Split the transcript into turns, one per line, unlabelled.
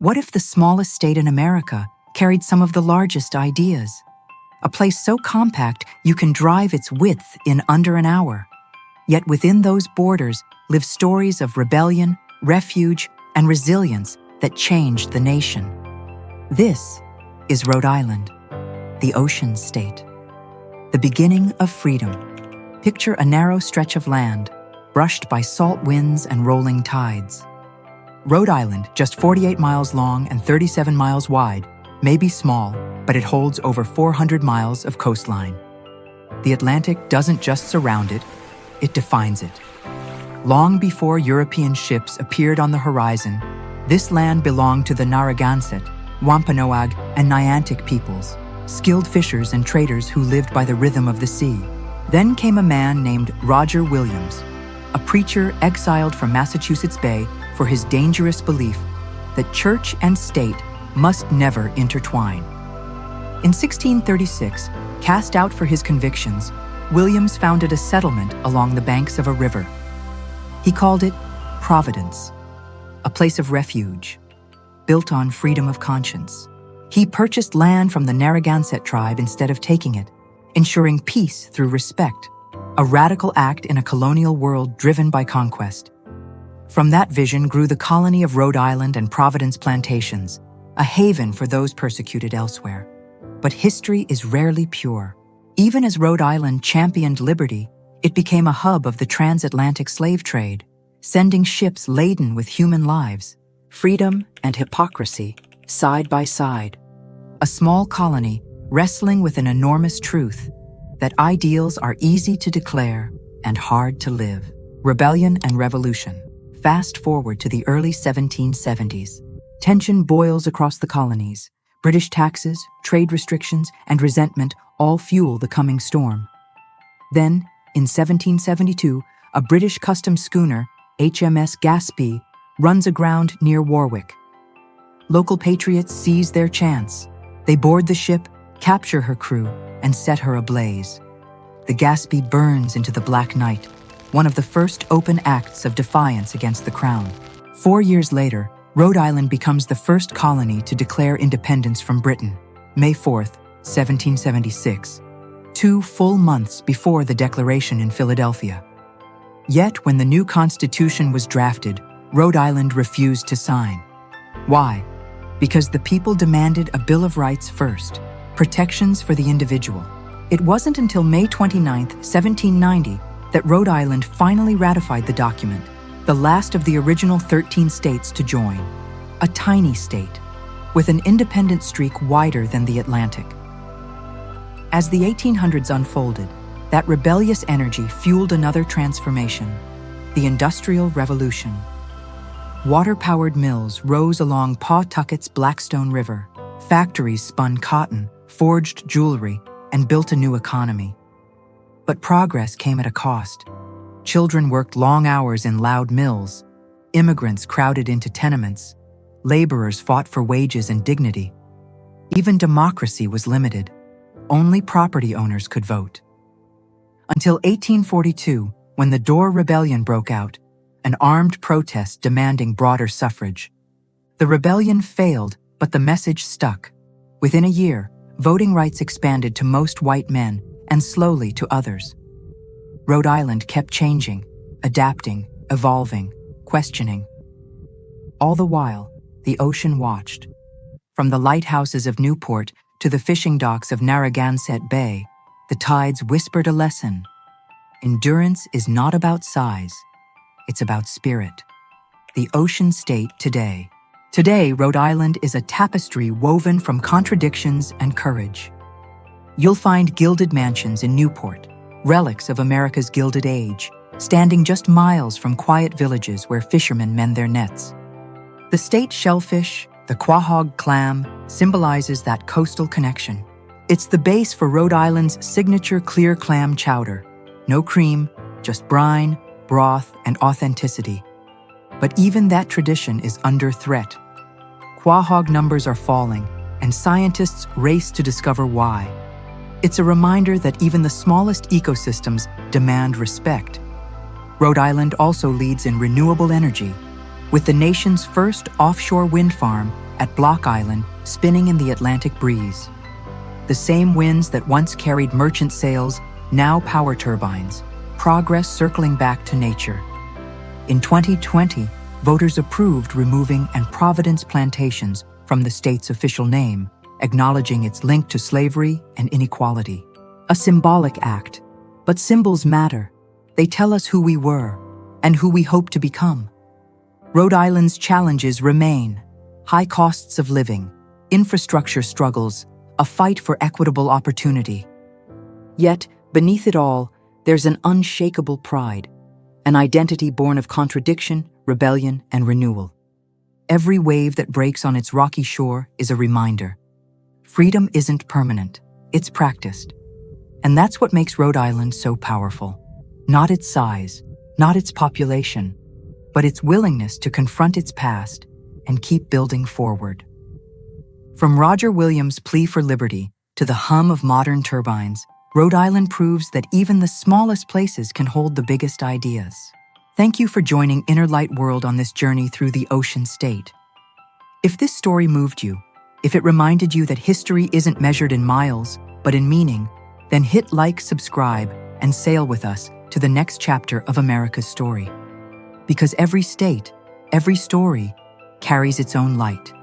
What if the smallest state in America carried some of the largest ideas? A place so compact you can drive its width in under an hour. Yet within those borders live stories of rebellion, refuge, and resilience that changed the nation. This is Rhode Island, the ocean state. The beginning of freedom. Picture a narrow stretch of land, brushed by salt winds and rolling tides. Rhode Island, just 48 miles long and 37 miles wide, may be small, but it holds over 400 miles of coastline. The Atlantic doesn't just surround it, it defines it. Long before European ships appeared on the horizon, this land belonged to the Narragansett, Wampanoag, and Niantic peoples, skilled fishers and traders who lived by the rhythm of the sea. Then came a man named Roger Williams, a preacher exiled from Massachusetts Bay for his dangerous belief that church and state must never intertwine. In 1636, cast out for his convictions, Williams founded a settlement along the banks of a river. He called it Providence, a place of refuge, built on freedom of conscience. He purchased land from the Narragansett tribe instead of taking it, ensuring peace through respect, a radical act in a colonial world driven by conquest. From that vision grew the colony of Rhode Island and Providence plantations, a haven for those persecuted elsewhere. But history is rarely pure. Even as Rhode Island championed liberty, it became a hub of the transatlantic slave trade, sending ships laden with human lives. Freedom and hypocrisy, side by side. A small colony wrestling with an enormous truth that ideals are easy to declare and hard to live. Rebellion and revolution. Fast forward to the early 1770s. Tension boils across the colonies. British taxes, trade restrictions, and resentment all fuel the coming storm. Then, in 1772, a British customs schooner, HMS Gaspee, runs aground near Warwick. Local patriots seize their chance. They board the ship, capture her crew, and set her ablaze. The Gaspee burns into the black night, one of the first open acts of defiance against the crown. 4 years later, Rhode Island becomes the first colony to declare independence from Britain, May 4th, 1776, 2 full months before the Declaration in Philadelphia. Yet, when the new Constitution was drafted, Rhode Island refused to sign. Why? Because the people demanded a Bill of Rights first, protections for the individual. It wasn't until May 29, 1790, that Rhode Island finally ratified the document, the last of the original 13 states to join. A tiny state, with an independent streak wider than the Atlantic. As the 1800s unfolded, that rebellious energy fueled another transformation, the Industrial Revolution. Water-powered mills rose along Pawtucket's Blackstone River. Factories spun cotton, forged jewelry, and built a new economy. But progress came at a cost. Children worked long hours in loud mills. Immigrants crowded into tenements. Laborers fought for wages and dignity. Even democracy was limited. Only property owners could vote. Until 1842, when the Dorr Rebellion broke out, an armed protest demanding broader suffrage. The rebellion failed, but the message stuck. Within a year, voting rights expanded to most white men and slowly to others. Rhode Island kept changing, adapting, evolving, questioning. All the while, the ocean watched. From the lighthouses of Newport to the fishing docks of Narragansett Bay, the tides whispered a lesson. Endurance is not about size. It's about spirit. The ocean state today. Today, Rhode Island is a tapestry woven from contradictions and courage. You'll find gilded mansions in Newport, relics of America's Gilded Age, standing just miles from quiet villages where fishermen mend their nets. The state shellfish, the quahog clam, symbolizes that coastal connection. It's the base for Rhode Island's signature clear clam chowder. No cream, just brine, broth, and authenticity. But even that tradition is under threat. Quahog numbers are falling, and scientists race to discover why. It's a reminder that even the smallest ecosystems demand respect. Rhode Island also leads in renewable energy, with the nation's first offshore wind farm at Block Island, spinning in the Atlantic breeze. The same winds that once carried merchant sails now power turbines, progress circling back to nature. In 2020, voters approved removing and Providence plantations from the state's official name, acknowledging its link to slavery and inequality. A symbolic act, but symbols matter. They tell us who we were and who we hope to become. Rhode Island's challenges remain: high costs of living, infrastructure struggles, a fight for equitable opportunity. Yet, beneath it all, there's an unshakable pride, an identity born of contradiction, rebellion, and renewal. Every wave that breaks on its rocky shore is a reminder. Freedom isn't permanent, it's practiced. And that's what makes Rhode Island so powerful. Not its size, not its population, but its willingness to confront its past and keep building forward. From Roger Williams' plea for liberty to the hum of modern turbines, Rhode Island proves that even the smallest places can hold the biggest ideas. Thank you for joining Inner Light World on this journey through the ocean state. If this story moved you, if it reminded you that history isn't measured in miles, but in meaning, then hit like, subscribe, and sail with us to the next chapter of America's story. Because every state, every story, carries its own light.